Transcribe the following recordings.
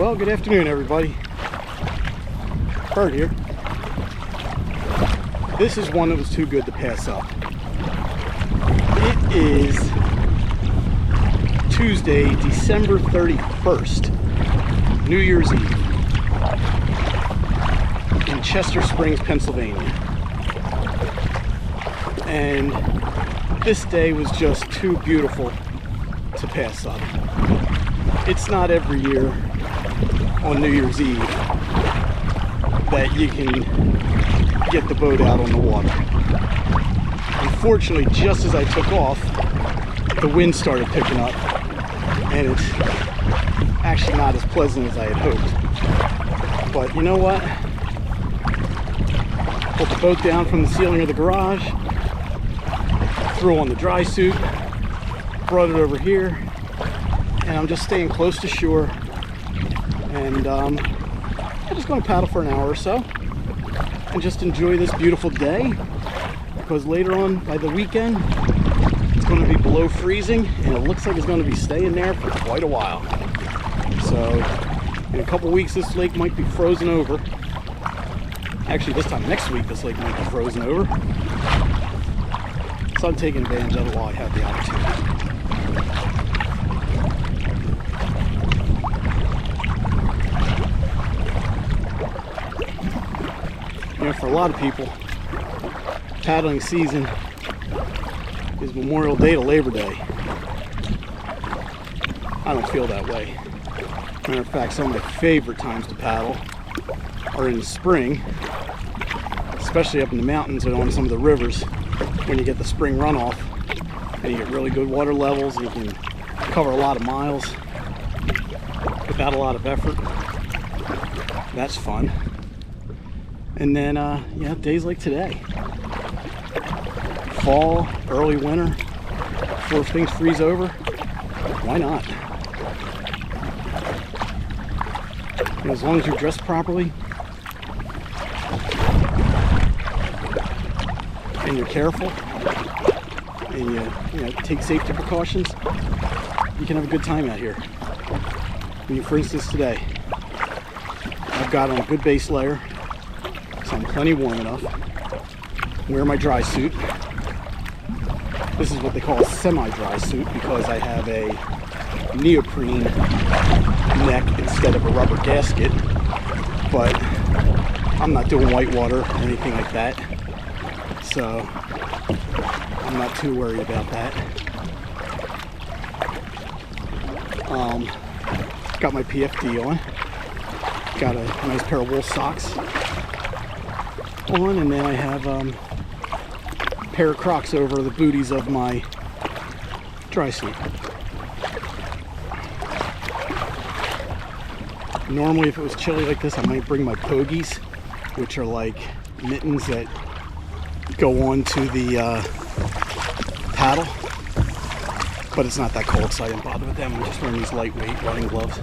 Well, good afternoon, everybody. Bert here. This is one that was too good to pass up. It is Tuesday, December 31st, New Year's Eve, in Chester Springs, Pennsylvania. And this day was just too beautiful to pass up. It's not every year on New Year's Eve that you can get the boat out on the water. Unfortunately, just as I took off, the wind started picking up, and it's actually not as pleasant as I had hoped. But you know what? Pulled the boat down from the ceiling of the garage, threw on the dry suit, brought it over here, and I'm just staying close to shore, and I'm just going to paddle for an hour or so and just enjoy this beautiful day, because later on by the weekend it's going to be below freezing, and it looks like it's going to be staying there for quite a while. So in a couple weeks this lake might be frozen over. Actually, this time next week this lake might be frozen over. So I'm taking advantage of it while I have the opportunity. You know, for a lot of people, paddling season is Memorial Day to Labor Day. I don't feel that way. Matter of fact, some of my favorite times to paddle are in the spring, especially up in the mountains and on some of the rivers, when you get the spring runoff and you get really good water levels and you can cover a lot of miles without a lot of effort. That's fun. And then, yeah, days like today. Fall, early winter, before things freeze over, why not? And as long as you're dressed properly and you're careful and you know, take safety precautions, you can have a good time out here. I mean, for instance, today, I've got on a good base layer, so I'm plenty warm enough. Wear my dry suit. This is what they call a semi-dry suit because I have a neoprene neck instead of a rubber gasket, but I'm not doing whitewater or anything like that, so I'm not too worried about that. Got my PFD on. Got a nice pair of wool socks on, and then I have a pair of Crocs over the booties of my dry suit. Normally, if it was chilly like this, I might bring my pogies, which are like mittens that go on to the paddle, but it's not that cold, so I didn't bother with them. I'm just wearing these lightweight running gloves.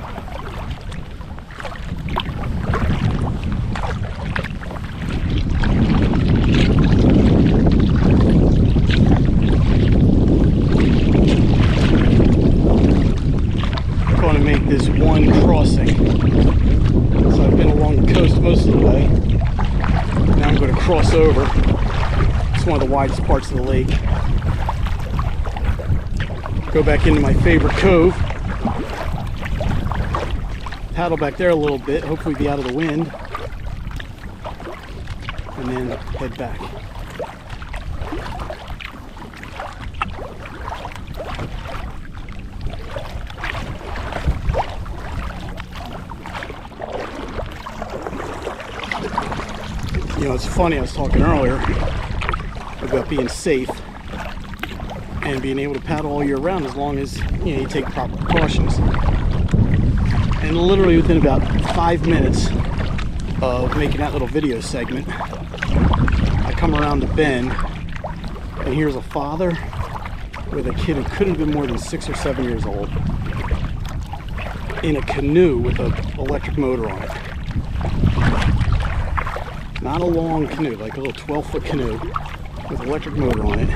Going to make this one crossing. So I've been along the coast most of the way. Now I'm going to cross over. It's one of the widest parts of the lake. Go back into my favorite cove. Paddle back there a little bit, hopefully be out of the wind. And then head back. You know, it's funny, I was talking earlier about being safe and being able to paddle all year round as long as, you know, you take proper precautions. And literally within about 5 minutes of making that little video segment, I come around the bend and here's a father with a kid who couldn't have been more than 6 or 7 years old in a canoe with an electric motor on it. Not a long canoe, like a little 12-foot canoe with an electric motor on it.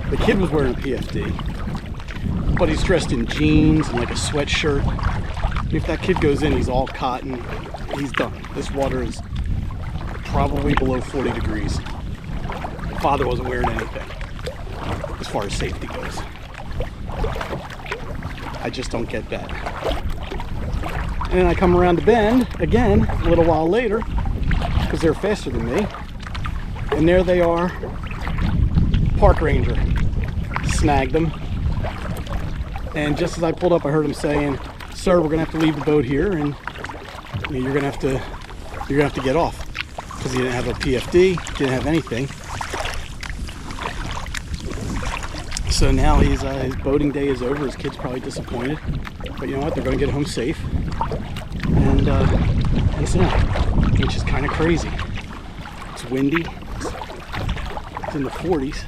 The kid was wearing a PFD, but he's dressed in jeans and like a sweatshirt. If that kid goes in, he's all cotton. He's done. This water is probably below 40 degrees. Father wasn't wearing anything as far as safety goes. I just don't get that. And then I come around the bend again a little while later because they're faster than me. And there they are. Park ranger snagged them. And just as I pulled up, I heard him saying, "Sir, we're gonna have to leave the boat here, and you're gonna have to get off," because he didn't have a PFD, didn't have anything. So now his boating day is over. His kid's probably disappointed, but you know what? They're gonna get home safe, and it's out, which is kind of crazy. It's windy. It's in the 40s.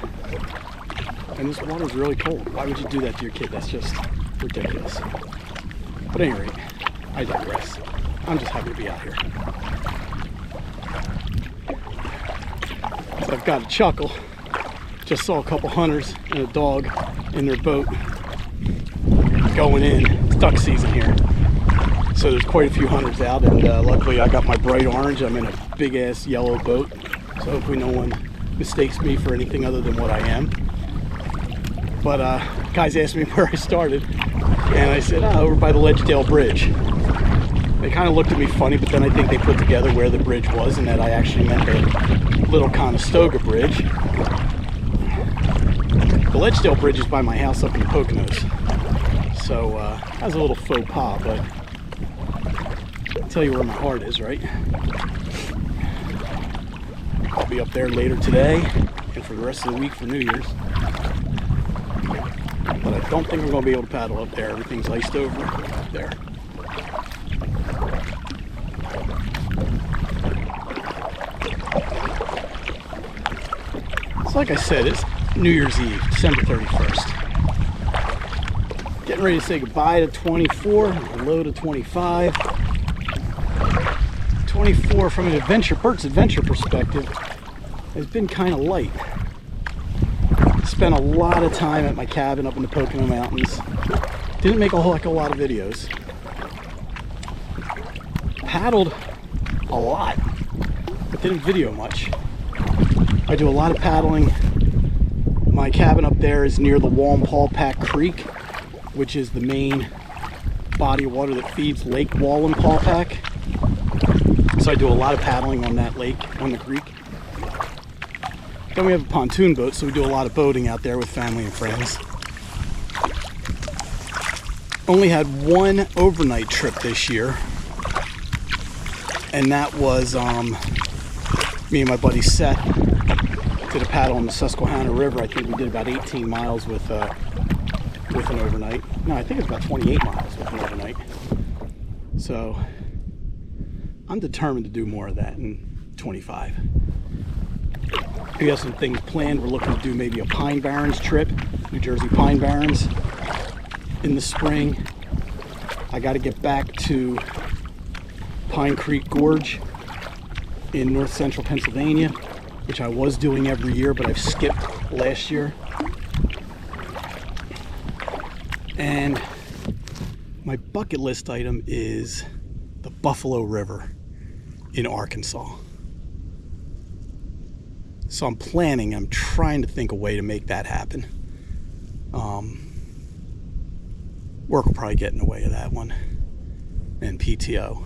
And this water's really cold. Why would you do that to your kid? That's just ridiculous. But at any rate, I digress. I'm just happy to be out here. So I've got a chuckle. Just saw a couple hunters and a dog in their boat going in. It's duck season here. So there's quite a few hunters out, and luckily I got my bright orange. I'm in a big ass yellow boat. So hopefully no one mistakes me for anything other than what I am. But guys asked me where I started, and I said, over by the Ledgedale Bridge. They kind of looked at me funny, but then I think they put together where the bridge was and that I actually meant the Little Conestoga Bridge. The Ledgedale Bridge is by my house up in the Poconos. So that was a little faux pas, but I'll tell you where my heart is, right? I'll be up there later today and for the rest of the week for New Year's. But I don't think we're going to be able to paddle up there. Everything's iced over up there. So like I said, it's New Year's Eve, December 31st. Getting ready to say goodbye to 24, hello to 25. 24 from an Bert's Adventure perspective has been kind of light. Spent a lot of time at my cabin up in the Pocono Mountains. Didn't make a whole heck of a lot of videos. Paddled a lot, but didn't video much. I do a lot of paddling. My cabin up there is near the Wallenpaupack Creek, which is the main body of water that feeds Lake Wallenpaupack. So I do a lot of paddling on that lake, on the creek. Then we have a pontoon boat, so we do a lot of boating out there with family and friends. Only had one overnight trip this year, and that was me and my buddy Seth did a paddle on the Susquehanna River. I think we did about 18 miles with an overnight. No, I think it's about 28 miles with an overnight. So I'm determined to do more of that in 25. We have some things planned. We're looking to do maybe a Pine Barrens trip, New Jersey Pine Barrens in the spring. I got to get back to Pine Creek Gorge in north central Pennsylvania, which I was doing every year, but I've skipped last year. And my bucket list item is the Buffalo River in Arkansas. So I'm trying to think a way to make that happen. Work will probably get in the way of that one, and PTO.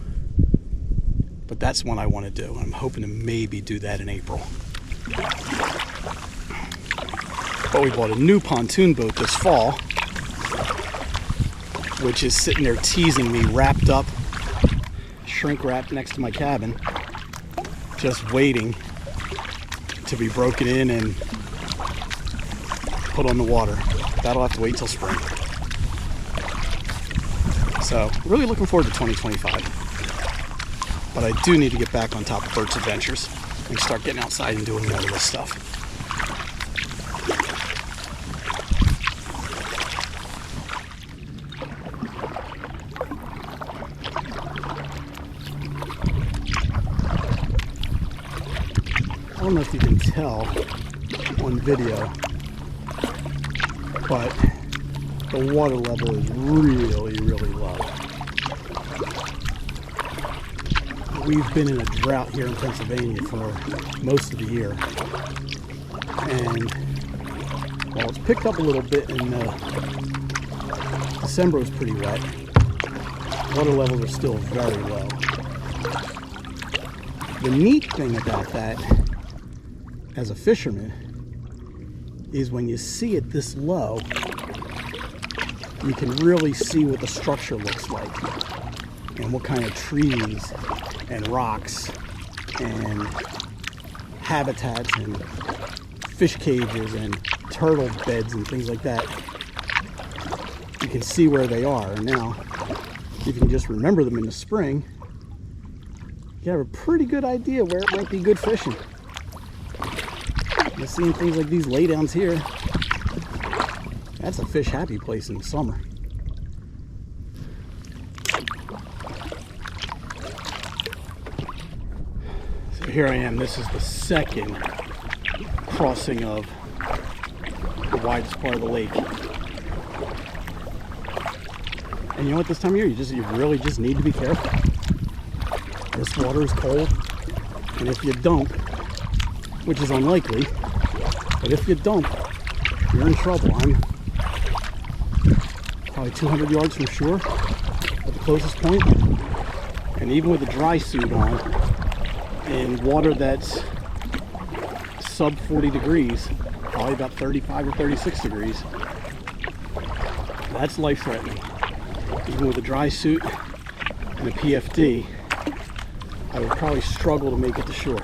But that's one I want to do. I'm hoping to maybe do that in April. But we bought a new pontoon boat this fall, which is sitting there teasing me, wrapped up, shrink wrapped next to my cabin, just waiting to be broken in and put on the water. That'll have to wait till spring. So really looking forward to 2025. But I do need to get back on top of Bert's Adventures and start getting outside and doing more of this stuff. I don't know if you can tell on video, but the water level is really, really low. we've been in a drought here in Pennsylvania for most of the year. And while it's picked up a little bit in December was pretty wet, water levels are still very low. The neat thing about that, as a fisherman, is when you see it this low, you can really see what the structure looks like and what kind of trees and rocks and habitats and fish cages and turtle beds and things like that. You can see where they are. And now, if you can just remember them in the spring, you have a pretty good idea where it might be good fishing. You're seeing things like these laydowns here. That's a fish happy place in the summer. So here I am. This is the second crossing of the widest part of the lake. And you know what, this time of year, you really just need to be careful. This water is cold, and if you dump, which is unlikely, but if you dump, you're in trouble. I'm probably 200 yards from shore at the closest point, and even with a dry suit on, in water that's sub 40 degrees, probably about 35 or 36 degrees, that's life-threatening. Even with a dry suit and a PFD, I would probably struggle to make it to shore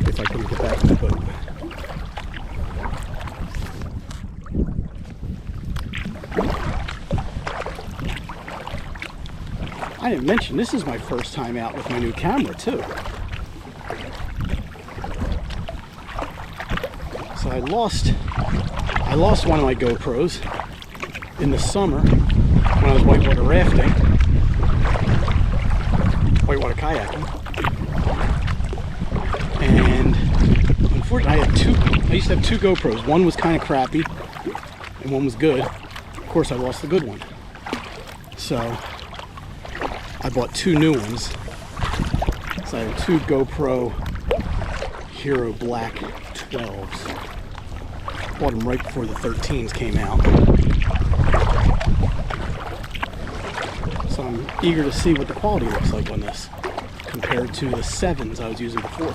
if I couldn't get back to the boat. I didn't mention, this is my first time out with my new camera too. So I lost one of my GoPros in the summer when I was whitewater rafting, whitewater kayaking, and unfortunately I used to have two GoPros. One was kind of crappy and one was good. Of course I lost the good one. So I bought two new ones. So I have two GoPro Hero Black 12s. Bought them right before the 13s came out. So I'm eager to see what the quality looks like on this compared to the 7s I was using before.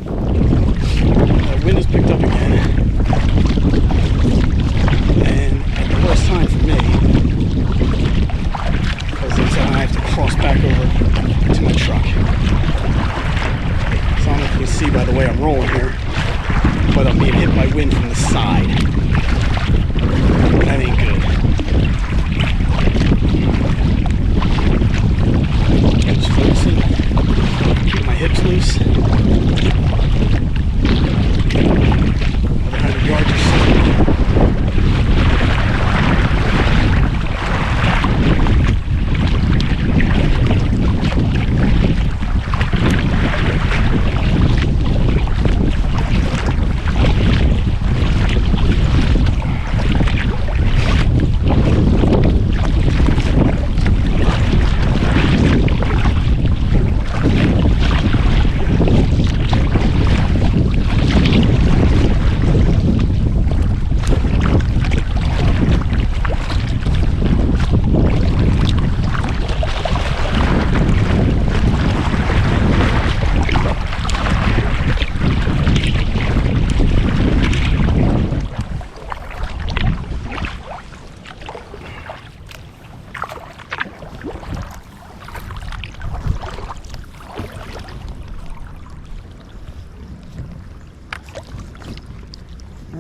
The wind has picked up again. And at the worst time for me, because it's I have to cross back over to my truck. So I don't know if you can see by the way I'm rolling here, but I'm being hit by wind from the side. That ain't good. Just loosen, keep my hips loose. Another 100 yards or so.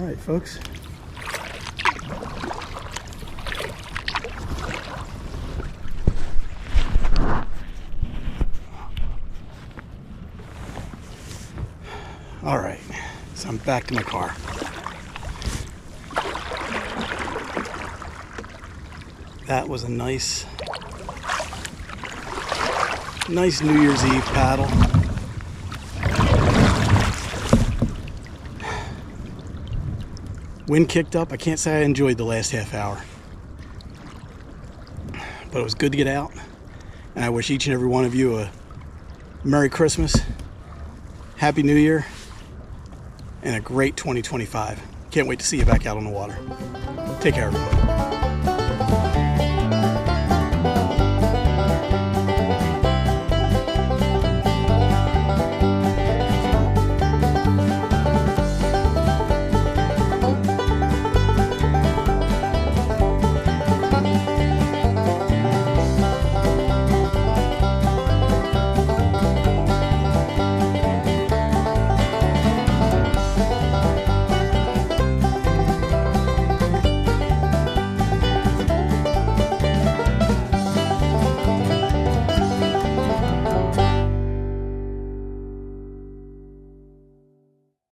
All right, folks. All right, so I'm back to my car. That was a nice New Year's Eve paddle. Wind kicked up. I can't say I enjoyed the last half hour, but it was good to get out. And I wish each and every one of you a Merry Christmas, Happy New Year, and a great 2025. Can't wait to see you back out on the water. Take care, everyone.